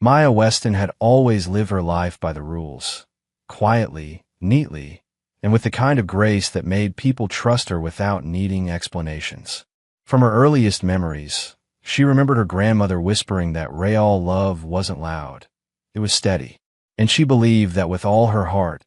Maya Weston had always lived her life by the rules, quietly, neatly, and with the kind of grace that made people trust her without needing explanations. From her earliest memories, she remembered her grandmother whispering that real love wasn't loud. It was steady, and she believed that with all her heart,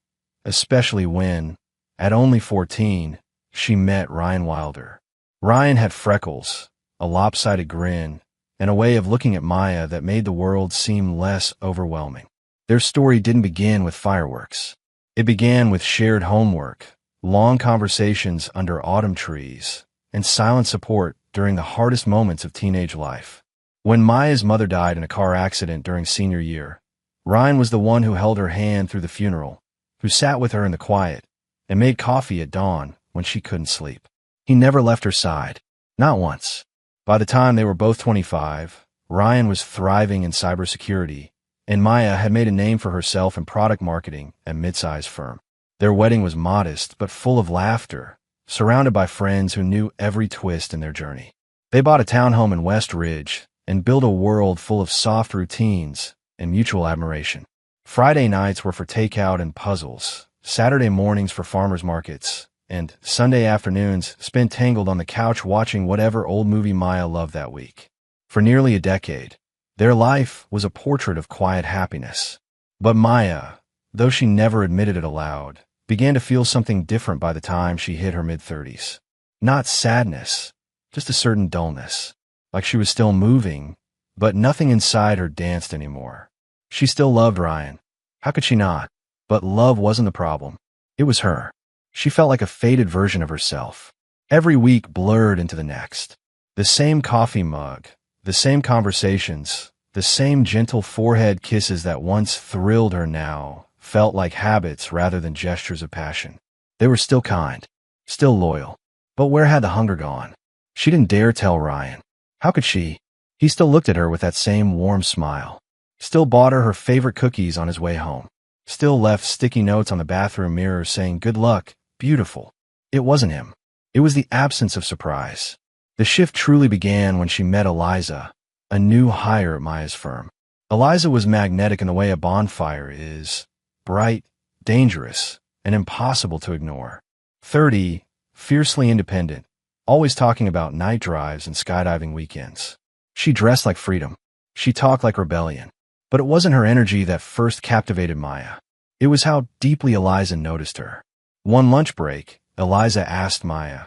especially when, at only 14, she met Ryan Wilder. Ryan had freckles, a lopsided grin, and a way of looking at Maya that made the world seem less overwhelming. Their story didn't begin with fireworks. It began with shared homework, long conversations under autumn trees, and silent support during the hardest moments of teenage life. When Maya's mother died in a car accident during senior year, Ryan was the one who held her hand through the funeral, who sat with her in the quiet, and made coffee at dawn when she couldn't sleep. He never left her side, not once. By the time they were both 25, Ryan was thriving in cybersecurity, and Maya had made a name for herself in product marketing at a mid-sized firm. Their wedding was modest but full of laughter, surrounded by friends who knew every twist in their journey. They bought a townhome in West Ridge and built a world full of soft routines and mutual admiration. Friday nights were for takeout and puzzles, Saturday mornings for farmers markets, and Sunday afternoons spent tangled on the couch watching whatever old movie Maya loved that week. For nearly a decade, their life was a portrait of quiet happiness. But Maya, though she never admitted it aloud, began to feel something different by the time she hit her mid-30s. Not sadness, just a certain dullness, like she was still moving, but nothing inside her danced anymore. She still loved Ryan. How could she not? But love wasn't the problem. It was her. She felt like a faded version of herself. Every week blurred into the next. The same coffee mug, the same conversations, the same gentle forehead kisses that once thrilled her now felt like habits rather than gestures of passion. They were still kind, still loyal. But where had the hunger gone? She didn't dare tell Ryan. How could she? He still looked at her with that same warm smile. Still bought her favorite cookies on his way home. Still left sticky notes on the bathroom mirror saying, "Good luck, beautiful." It wasn't him. It was the absence of surprise. The shift truly began when she met Eliza, a new hire at Maya's firm. Eliza was magnetic in the way a bonfire is, bright, dangerous, and impossible to ignore. 30, fiercely independent, always talking about night drives and skydiving weekends. She dressed like freedom. She talked like rebellion. But it wasn't her energy that first captivated Maya. It was how deeply Eliza noticed her. One lunch break, Eliza asked Maya,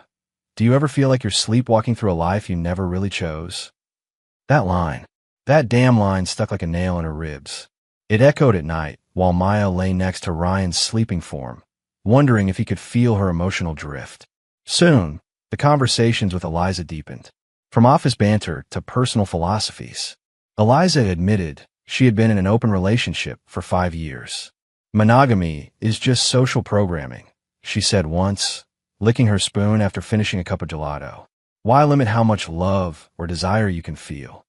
"Do you ever feel like you're sleepwalking through a life you never really chose?" That line, that damn line stuck like a nail in her ribs. It echoed at night while Maya lay next to Ryan's sleeping form, wondering if he could feel her emotional drift. Soon, the conversations with Eliza deepened. From office banter to personal philosophies. Eliza admitted she had been in an open relationship for 5 years. "Monogamy is just social programming," she said once, licking her spoon after finishing a cup of gelato. "Why limit how much love or desire you can feel?"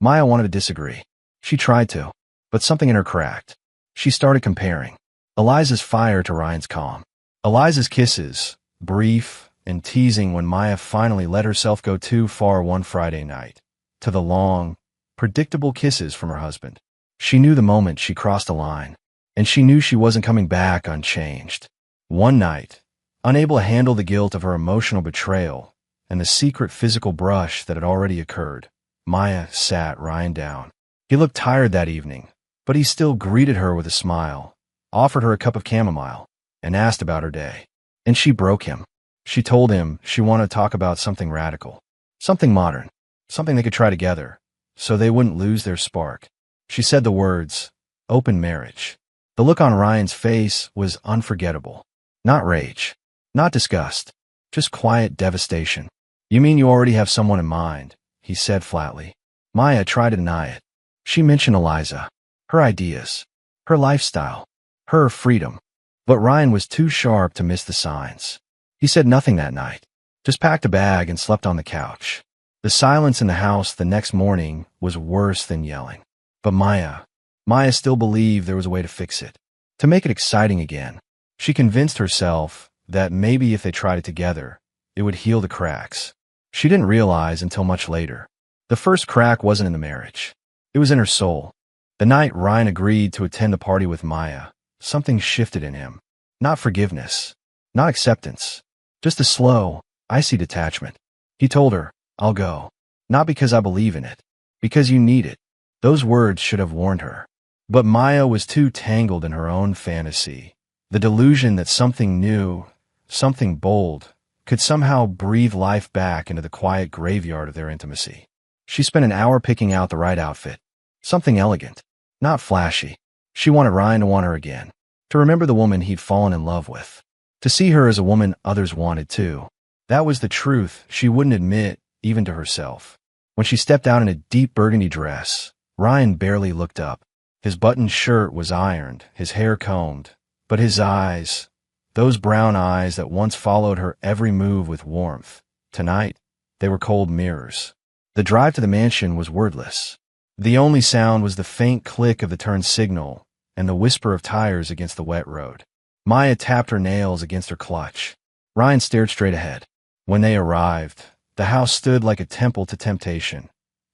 Maya wanted to disagree. She tried to, but something in her cracked. She started comparing Eliza's fire to Ryan's calm. Eliza's kisses, brief and teasing when Maya finally let herself go too far one Friday night, to the long, predictable kisses from her husband. She knew the moment she crossed a line, and she knew she wasn't coming back unchanged. One night, unable to handle the guilt of her emotional betrayal and the secret physical brush that had already occurred, Maya sat Ryan down. He looked tired that evening, but he still greeted her with a smile, offered her a cup of chamomile, and asked about her day. And she broke him. She told him she wanted to talk about something radical, something modern, something they could try together, so they wouldn't lose their spark. She said the words, "open marriage." The look on Ryan's face was unforgettable. Not rage, not disgust, just quiet devastation. "You mean you already have someone in mind?" he said flatly. Maya tried to deny it. She mentioned Eliza, her ideas, her lifestyle, her freedom. But Ryan was too sharp to miss the signs. He said nothing that night, just packed a bag and slept on the couch. The silence in the house the next morning was worse than yelling. But Maya still believed there was a way to fix it, to make it exciting again. She convinced herself that maybe if they tried it together, it would heal the cracks. She didn't realize until much later. The first crack wasn't in the marriage. It was in her soul. The night Ryan agreed to attend the party with Maya, something shifted in him. Not forgiveness, not acceptance, just a slow, icy detachment. He told her, "I'll go. Not because I believe in it, because you need it." Those words should have warned her. But Maya was too tangled in her own fantasy. The delusion that something new, something bold, could somehow breathe life back into the quiet graveyard of their intimacy. She spent an hour picking out the right outfit. Something elegant, not flashy. She wanted Ryan to want her again, to remember the woman he'd fallen in love with, to see her as a woman others wanted too. That was the truth she wouldn't admit even to herself. When she stepped out in a deep burgundy dress, Ryan barely looked up. His buttoned shirt was ironed, his hair combed, but his eyes, those brown eyes that once followed her every move with warmth, tonight, they were cold mirrors. The drive to the mansion was wordless. The only sound was the faint click of the turn signal and the whisper of tires against the wet road. Maya tapped her nails against her clutch. Ryan stared straight ahead. When they arrived, the house stood like a temple to temptation.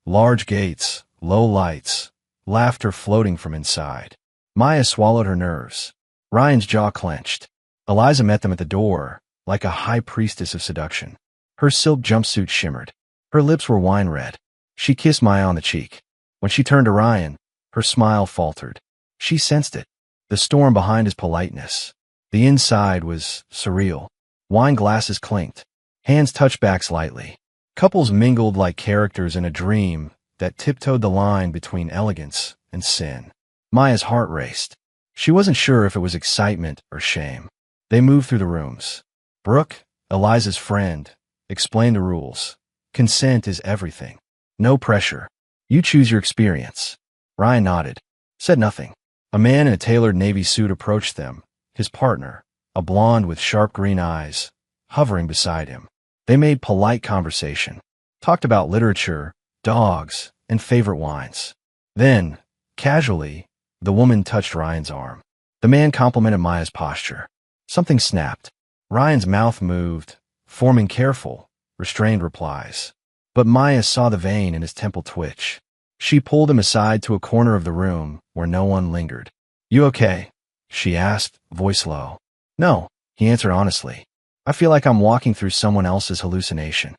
Large gates, low lights, laughter floating from inside. Maya swallowed her nerves. Ryan's jaw clenched. Eliza met them at the door, like a high priestess of seduction. Her silk jumpsuit shimmered. Her lips were wine red. She kissed Maya on the cheek. When she turned to Ryan, her smile faltered. She sensed it, the storm behind his politeness. The inside was surreal. Wine glasses clinked. Hands touched backs lightly. Couples mingled like characters in a dream that tiptoed the line between elegance and sin. Maya's heart raced. She wasn't sure if it was excitement or shame. They moved through the rooms. Brooke, Eliza's friend, explained the rules. Consent is everything. No pressure. You choose your experience. Ryan nodded, said nothing. A man in a tailored navy suit approached them, his partner, a blonde with sharp green eyes, hovering beside him. They made polite conversation, talked about literature, dogs, and favorite wines. Then, casually, the woman touched Ryan's arm. The man complimented Maya's posture. Something snapped. Ryan's mouth moved, forming careful, restrained replies. But Maya saw the vein in his temple twitch. She pulled him aside to a corner of the room where no one lingered. "You okay?" she asked, voice low. "No," he answered honestly. "I feel like I'm walking through someone else's hallucination.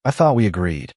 I thought we agreed."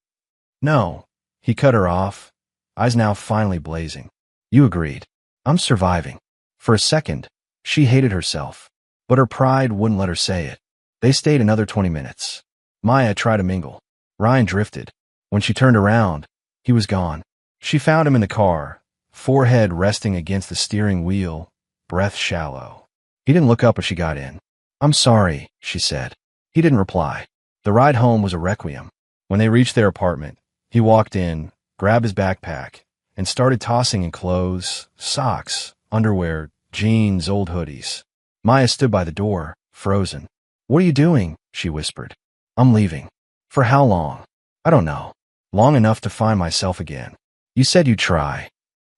"No," he cut her off, eyes now finally blazing. "You agreed. I'm surviving." For a second, she hated herself, but her pride wouldn't let her say it. They stayed another 20 minutes. Maya tried to mingle. Ryan drifted. When she turned around, he was gone. She found him in the car, forehead resting against the steering wheel, breath shallow. He didn't look up as she got in. "I'm sorry," she said. He didn't reply. The ride home was a requiem. When they reached their apartment, he walked in, grabbed his backpack, and started tossing in clothes, socks, underwear, jeans, old hoodies. Maya stood by the door, frozen. "What are you doing?" she whispered. "I'm leaving." "For how long?" "I don't know. Long enough to find myself again." "You said you'd try."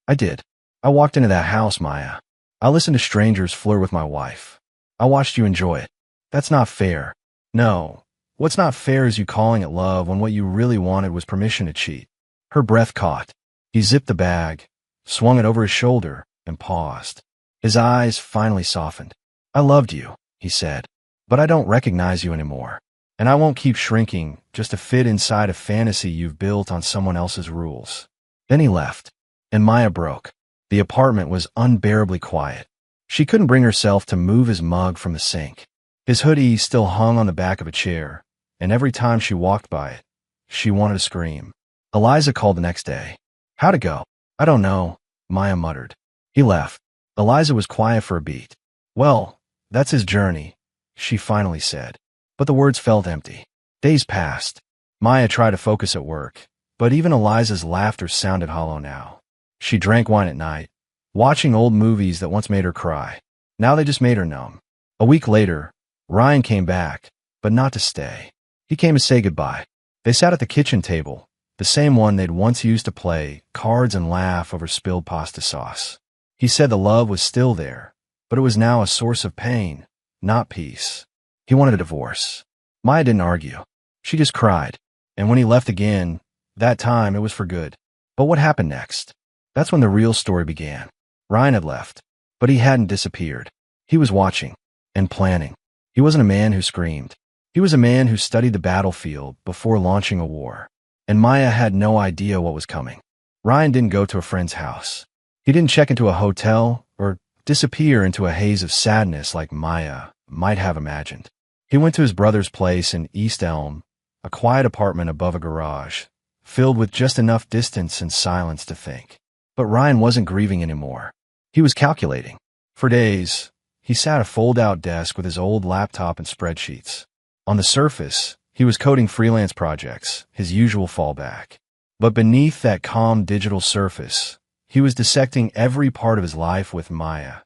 "I did. I walked into that house, Maya. I listened to strangers flirt with my wife. I watched you enjoy it. That's not fair." "No. What's not fair is you calling it love when what you really wanted was permission to cheat." Her breath caught. He zipped the bag, swung it over his shoulder, and paused. His eyes finally softened. "I loved you," he said, "but I don't recognize you anymore. And I won't keep shrinking just to fit inside a fantasy you've built on someone else's rules." Then he left, and Maya broke. The apartment was unbearably quiet. She couldn't bring herself to move his mug from the sink. His hoodie still hung on the back of a chair, and every time she walked by it, she wanted to scream. Eliza called the next day. "How'd it go?" "I don't know," Maya muttered. He left. Eliza was quiet for a beat. "Well, that's his journey," she finally said. But the words felt empty. Days passed. Maya tried to focus at work, but even Eliza's laughter sounded hollow now. She drank wine at night, watching old movies that once made her cry. Now they just made her numb. A week later, Ryan came back, but not to stay. He came to say goodbye. They sat at the kitchen table, the same one they'd once used to play cards and laugh over spilled pasta sauce. He said the love was still there, but it was now a source of pain, not peace. He wanted a divorce. Maya didn't argue. She just cried. And when he left again, that time it was for good. But what happened next? That's when the real story began. Ryan had left, but he hadn't disappeared. He was watching and planning. He wasn't a man who screamed. He was a man who studied the battlefield before launching a war. And Maya had no idea what was coming. Ryan didn't go to a friend's house. He didn't check into a hotel or disappear into a haze of sadness like Maya might have imagined. He went to his brother's place in East Elm, a quiet apartment above a garage, filled with just enough distance and silence to think. But Ryan wasn't grieving anymore. He was calculating. For days, he sat at a fold-out desk with his old laptop and spreadsheets. On the surface, he was coding freelance projects, his usual fallback. But beneath that calm digital surface, he was dissecting every part of his life with Maya,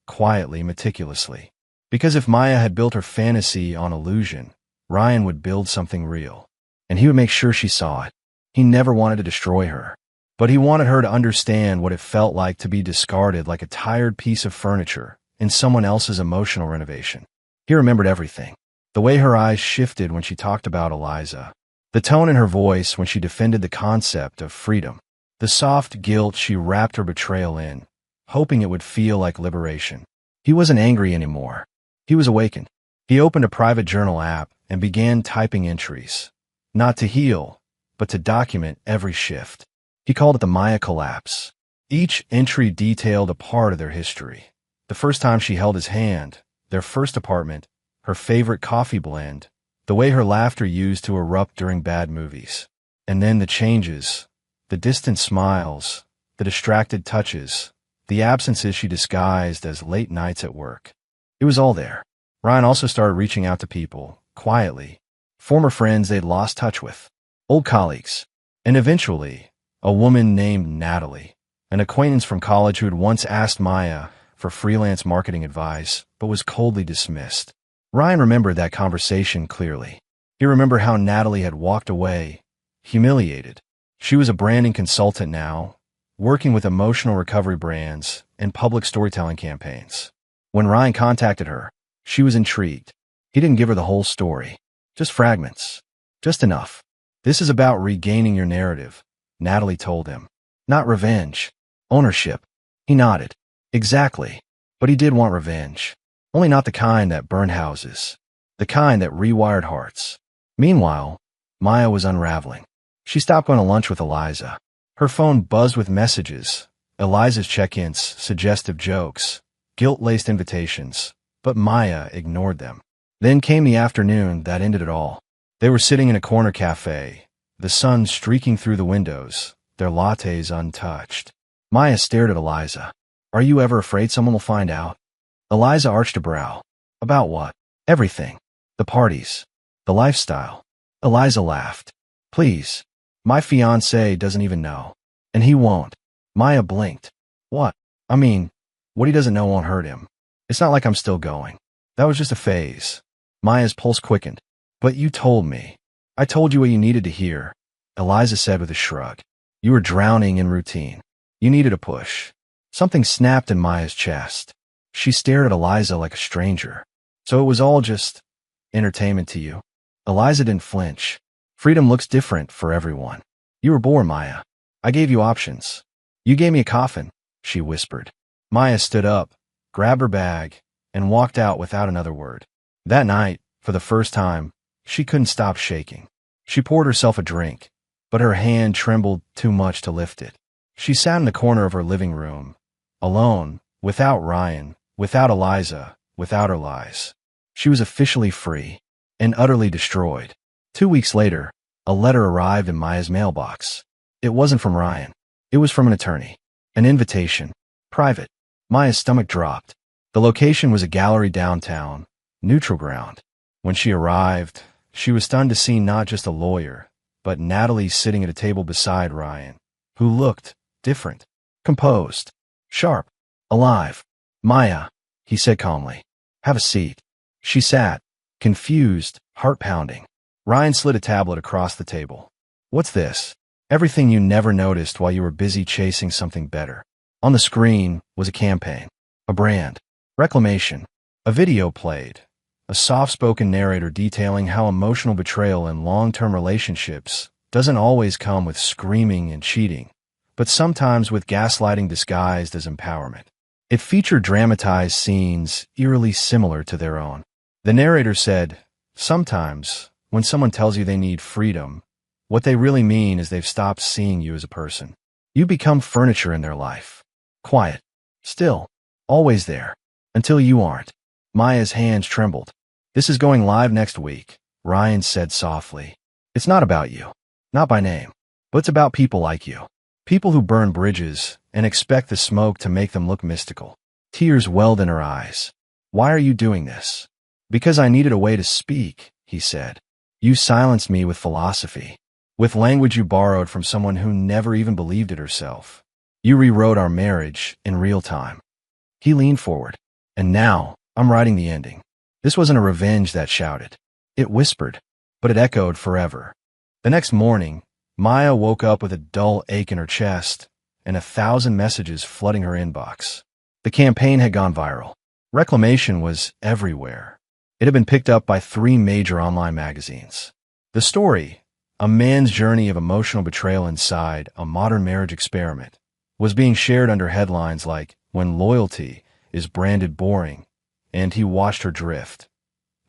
quietly, meticulously. Because if Maya had built her fantasy on illusion, Ryan would build something real. And he would make sure she saw it. He never wanted to destroy her, but he wanted her to understand what it felt like to be discarded like a tired piece of furniture in someone else's emotional renovation. He remembered everything. The way her eyes shifted when she talked about Eliza. The tone in her voice when she defended the concept of freedom. The soft guilt she wrapped her betrayal in, hoping it would feel like liberation. He wasn't angry anymore. He was awakened. He opened a private journal app and began typing entries. Not to heal, but to document every shift. He called it the Maya collapse. Each entry detailed a part of their history. The first time she held his hand, their first apartment, her favorite coffee blend, the way her laughter used to erupt during bad movies. And then the changes, the distant smiles, the distracted touches, the absences she disguised as late nights at work. It was all there. Ryan also started reaching out to people, quietly, former friends they'd lost touch with, old colleagues, and eventually, a woman named Natalie, an acquaintance from college who had once asked Maya for freelance marketing advice, but was coldly dismissed. Ryan remembered that conversation clearly. He remembered how Natalie had walked away, humiliated. She was a branding consultant now, working with emotional recovery brands and public storytelling campaigns. When Ryan contacted her, she was intrigued. He didn't give her the whole story, just fragments, just enough. This is about regaining your narrative, Natalie told him. Not revenge, ownership. He nodded. Exactly. But he did want revenge. Only not the kind that burned houses. The kind that rewired hearts. Meanwhile, Maya was unraveling. She stopped going to lunch with Eliza. Her phone buzzed with messages. Eliza's check-ins, suggestive jokes, guilt-laced invitations. But Maya ignored them. Then came the afternoon that ended it all. They were sitting in a corner cafe, the sun streaking through the windows, their lattes untouched. Maya stared at Eliza. Are you ever afraid someone will find out? Eliza arched a brow. About what? Everything. The parties. The lifestyle. Eliza laughed. Please. My fiancé doesn't even know. And he won't. Maya blinked. What? I mean, what he doesn't know won't hurt him. It's not like I'm still going. That was just a phase. Maya's pulse quickened. But you told me. I told you what you needed to hear, Eliza said with a shrug. You were drowning in routine. You needed a push. Something snapped in Maya's chest. She stared at Eliza like a stranger. So it was all just entertainment to you? Eliza didn't flinch. Freedom looks different for everyone. You were bored, Maya. I gave you options. You gave me a coffin, she whispered. Maya stood up, grabbed her bag, and walked out without another word. That night, for the first time, she couldn't stop shaking. She poured herself a drink, but her hand trembled too much to lift it. She sat in the corner of her living room, alone, without Ryan, without Eliza, without her lies. She was officially free and utterly destroyed. 2 weeks later, a letter arrived in Maya's mailbox. It wasn't from Ryan. It was from an attorney. An invitation. Private. Maya's stomach dropped. The location was a gallery downtown, neutral ground. When she arrived, she was stunned to see not just a lawyer, but Natalie sitting at a table beside Ryan, who looked different, composed, sharp, alive. Maya, he said calmly, have a seat. She sat, confused, heart pounding. Ryan slid a tablet across the table. What's this? Everything you never noticed while you were busy chasing something better. On the screen was a campaign, a brand, reclamation. A video played, a soft-spoken narrator detailing how emotional betrayal in long-term relationships doesn't always come with screaming and cheating, but sometimes with gaslighting disguised as empowerment. It featured dramatized scenes eerily similar to their own. The narrator said, "Sometimes, when someone tells you they need freedom, what they really mean is they've stopped seeing you as a person. You become furniture in their life. Quiet. Still. Always there. Until you aren't." Maya's hands trembled. "This is going live next week," Ryan said softly. "It's not about you. Not by name. But it's about people like you. People who burn bridges and expect the smoke to make them look mystical." Tears welled in her eyes. "Why are you doing this?" "Because I needed a way to speak," he said. "You silenced me with philosophy. With language you borrowed from someone who never even believed it herself. You rewrote our marriage in real time." He leaned forward. "And now, I'm writing the ending." This wasn't a revenge that shouted. It whispered, but it echoed forever. The next morning, Maya woke up with a dull ache in her chest and 1,000 messages flooding her inbox. The campaign had gone viral. Reclamation was everywhere. It had been picked up by 3 major online magazines. The story, a man's journey of emotional betrayal inside a modern marriage experiment, was being shared under headlines like "When Loyalty is Branded Boring," and "He Watched Her Drift.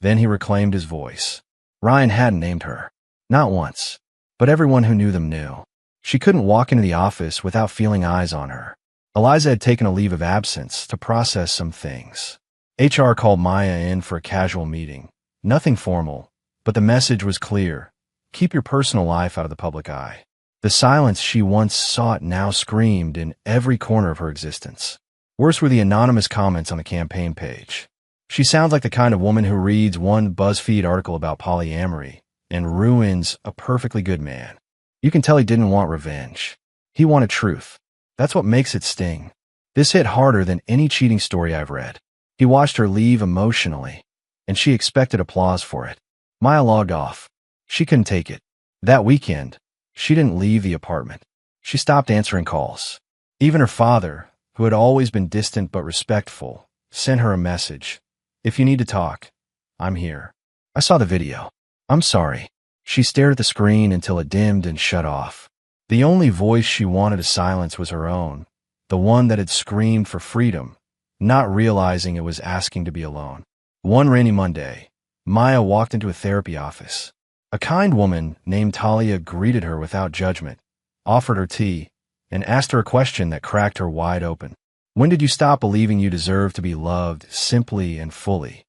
Then He Reclaimed His Voice." Ryan hadn't named her. Not once. But everyone who knew them knew. She couldn't walk into the office without feeling eyes on her. Eliza had taken a leave of absence to process some things. HR called Maya in for a casual meeting. Nothing formal, but the message was clear. Keep your personal life out of the public eye. The silence she once sought now screamed in every corner of her existence. Worse were the anonymous comments on the campaign page. "She sounds like the kind of woman who reads one BuzzFeed article about polyamory and ruins a perfectly good man. You can tell he didn't want revenge. He wanted truth. That's what makes it sting." This hit harder than any cheating story I've read. He watched her leave emotionally, and she expected applause for it. Maya logged off. She couldn't take it. That weekend, she didn't leave the apartment. She stopped answering calls. Even her father, who had always been distant but respectful, sent her a message. "If you need to talk, I'm here. I saw the video. I'm sorry." She stared at the screen until it dimmed and shut off. The only voice she wanted to silence was her own, the one that had screamed for freedom, not realizing it was asking to be alone. One rainy Monday, Maya walked into a therapy office. A kind woman named Talia greeted her without judgment, offered her tea, and asked her a question that cracked her wide open. "When did you stop believing you deserved to be loved simply and fully?"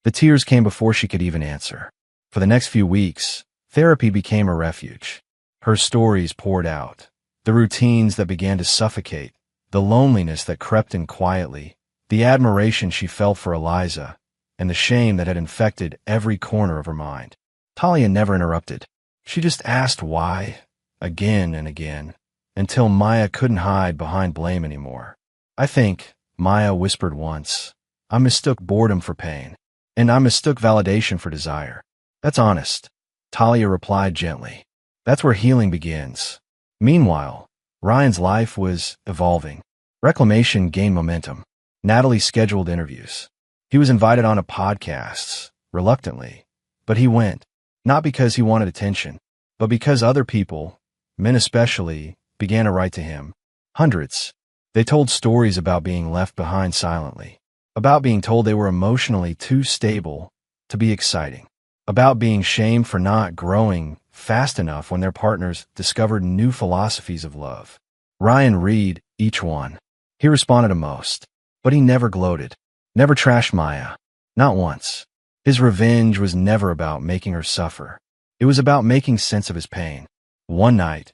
The tears came before she could even answer. For the next few weeks, therapy became a refuge. Her stories poured out, the routines that began to suffocate, the loneliness that crept in quietly, the admiration she felt for Eliza, and the shame that had infected every corner of her mind. Talia never interrupted. She just asked why, again and again, until Maya couldn't hide behind blame anymore. "I think," Maya whispered once, "I mistook boredom for pain, and I mistook validation for desire." "That's honest," Talia replied gently. "That's where healing begins." Meanwhile, Ryan's life was evolving. Reclamation gained momentum. Natalie scheduled interviews. He was invited onto podcasts, reluctantly, but he went, not because he wanted attention, but because other people, men especially, began to write to him. Hundreds. They told stories about being left behind silently, about being told they were emotionally too stable to be exciting, about being shamed for not growing fast enough when their partners discovered new philosophies of love. Ryan read each one. He responded to most, but he never gloated, never trashed Maya, not once. His revenge was never about making her suffer. It was about making sense of his pain. One night,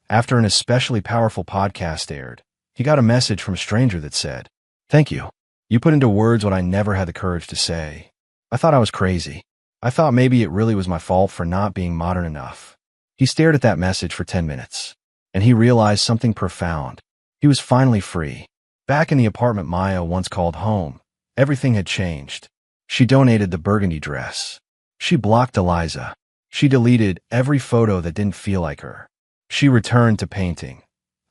after an especially powerful podcast aired, he got a message from a stranger that said, "Thank you. You put into words what I never had the courage to say. I thought I was crazy. I thought maybe it really was my fault for not being modern enough." He stared at that message for 10 minutes, and he realized something profound. He was finally free. Back in the apartment Maya once called home, everything had changed. She donated the burgundy dress. She blocked Eliza. She deleted every photo that didn't feel like her. She returned to painting,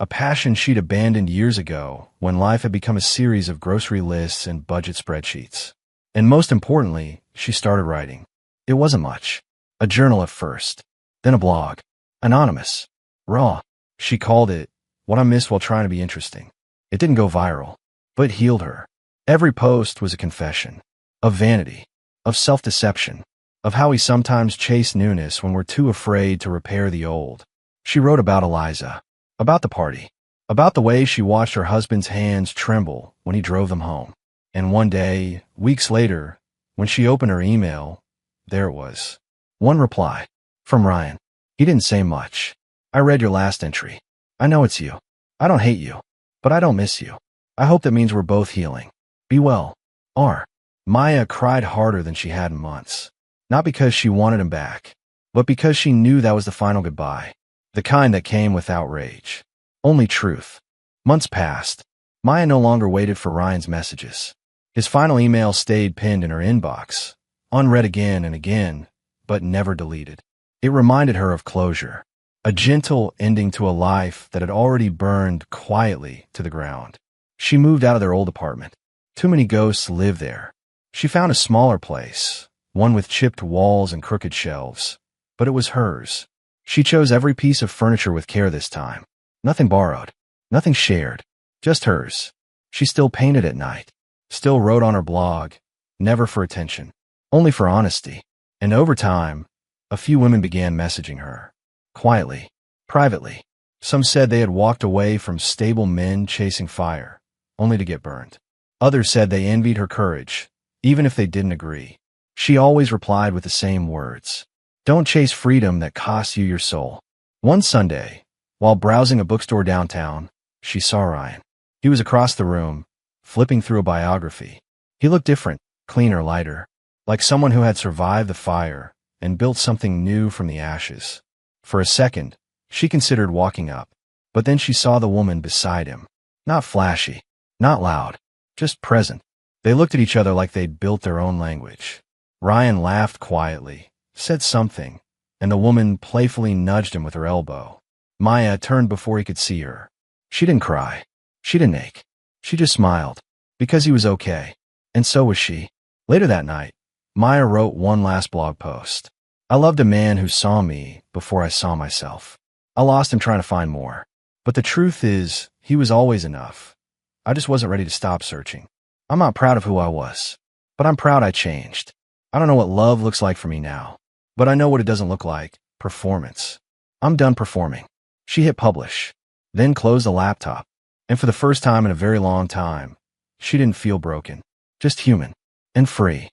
a passion she'd abandoned years ago when life had become a series of grocery lists and budget spreadsheets. And most importantly, she started writing. It wasn't much. A journal at first, then a blog. Anonymous. Raw. She called it what I missed while trying to be interesting. It didn't go viral, but it healed her. Every post was a confession. Of vanity. Of self-deception. Of how we sometimes chase newness when we're too afraid to repair the old. She wrote about Eliza. About the party. About the way she watched her husband's hands tremble when he drove them home. And one day, weeks later, when she opened her email, there it was. One reply. From Ryan. He didn't say much. I read your last entry. I know it's you. I don't hate you. But I don't miss you. I hope that means we're both healing. Be well. R. Maya cried harder than she had in months. Not because she wanted him back, but because she knew that was the final goodbye. The kind that came without rage. Only truth. Months passed. Maya no longer waited for Ryan's messages. His final email stayed pinned in her inbox, unread again and again, but never deleted. It reminded her of closure, a gentle ending to a life that had already burned quietly to the ground. She moved out of their old apartment. Too many ghosts lived there. She found a smaller place, one with chipped walls and crooked shelves, but it was hers. She chose every piece of furniture with care this time. Nothing borrowed, nothing shared, just hers. She still painted at night, still wrote on her blog, never for attention, only for honesty. And over time, a few women began messaging her. Quietly, privately. Some said they had walked away from stable men chasing fire, only to get burned. Others said they envied her courage, even if they didn't agree. She always replied with the same words. Don't chase freedom that costs you your soul. One Sunday, while browsing a bookstore downtown, she saw Ryan. He was across the room, flipping through a biography. He looked different, cleaner, lighter, like someone who had survived the fire and built something new from the ashes. For a second, she considered walking up, but then she saw the woman beside him. Not flashy, not loud, just present. They looked at each other like they'd built their own language. Ryan laughed quietly, said something, and the woman playfully nudged him with her elbow. Maya turned before he could see her. She didn't cry. She didn't ache. She just smiled, because he was okay, and so was she. Later that night, Maya wrote one last blog post. I loved a man who saw me before I saw myself. I lost him trying to find more. But the truth is, he was always enough. I just wasn't ready to stop searching. I'm not proud of who I was, but I'm proud I changed. I don't know what love looks like for me now, but I know what it doesn't look like, performance. I'm done performing. She hit publish, then closed the laptop, and for the first time in a very long time, she didn't feel broken, just human and free.